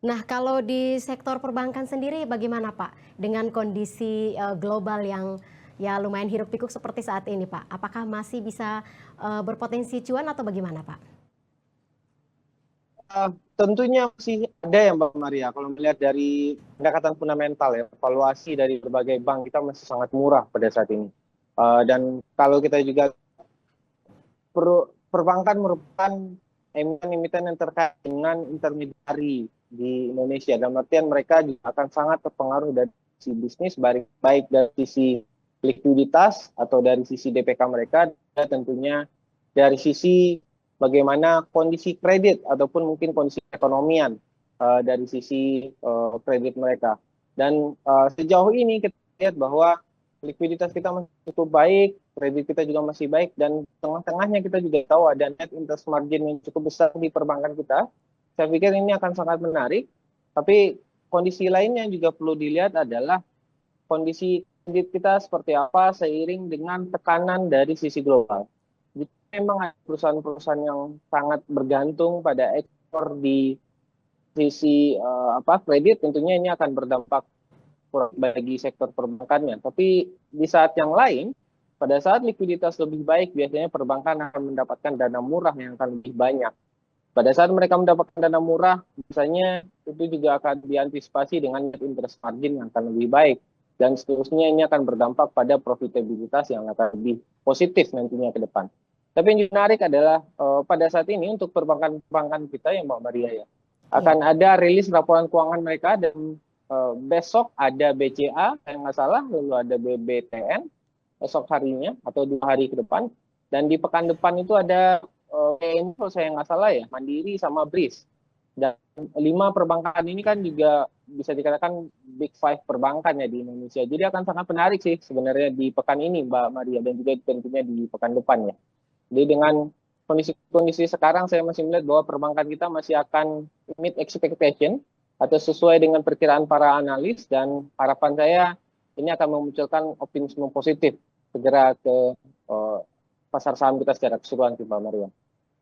Nah, kalau di sektor perbankan sendiri bagaimana, Pak? Dengan kondisi, global yang ya lumayan hiruk-pikuk seperti saat ini, Pak. Apakah masih bisa, berpotensi cuan atau bagaimana, Pak? Eh, Tentunya masih ada ya Mbak Maria, kalau melihat dari pendekatan fundamental ya, valuasi dari berbagai bank kita masih sangat murah pada saat ini. Dan kalau kita juga perbankan merupakan emiten-emiten yang terkait dengan intermediari di Indonesia. Dan artian mereka juga akan sangat terpengaruh dari sisi bisnis, baik dari sisi likuiditas atau dari sisi DPK mereka, dan tentunya dari sisi bagaimana kondisi kredit ataupun mungkin kondisi ekonomian dari sisi kredit mereka. Dan sejauh ini kita lihat bahwa likuiditas kita masih cukup baik, kredit kita juga masih baik, dan tengah-tengahnya kita juga tahu ada net interest margin yang cukup besar di perbankan kita. Saya pikir ini akan sangat menarik, tapi kondisi lainnya juga perlu dilihat adalah kondisi kredit kita seperti apa seiring dengan tekanan dari sisi global. Jadi memang ada perusahaan-perusahaan yang sangat bergantung pada ekspor di sisi kredit, tentunya ini akan berdampak bagi sektor perbankannya. Tapi di saat yang lain, pada saat likuiditas lebih baik, biasanya perbankan akan mendapatkan dana murah yang akan lebih banyak. Pada saat mereka mendapatkan dana murah, biasanya itu juga akan diantisipasi dengan net interest margin yang akan lebih baik. Dan seterusnya ini akan berdampak pada profitabilitas yang akan lebih positif nantinya ke depan. Tapi yang menarik adalah pada saat ini untuk perbankan-perbankan kita yang Mbak Maria ya, Iya. akan ada rilis laporan keuangan mereka dan besok ada BCA, saya nggak salah, lalu ada BBTN esok harinya atau 2 hari ke depan. Dan di pekan depan itu ada kalau saya nggak salah ya, Mandiri sama BRIS. Dan 5 perbankan ini kan juga bisa dikatakan big five perbankan ya di Indonesia. Jadi akan sangat menarik sih sebenarnya di pekan ini Mbak Maria, dan juga tentunya di pekan depan ya. Jadi dengan kondisi sekarang saya masih melihat bahwa perbankan kita masih akan meet expectation atau sesuai dengan perkiraan para analis, dan harapan saya ini akan memunculkan optimisme positif segera ke pasar saham kita secara keseluruhan, Mbak Maria.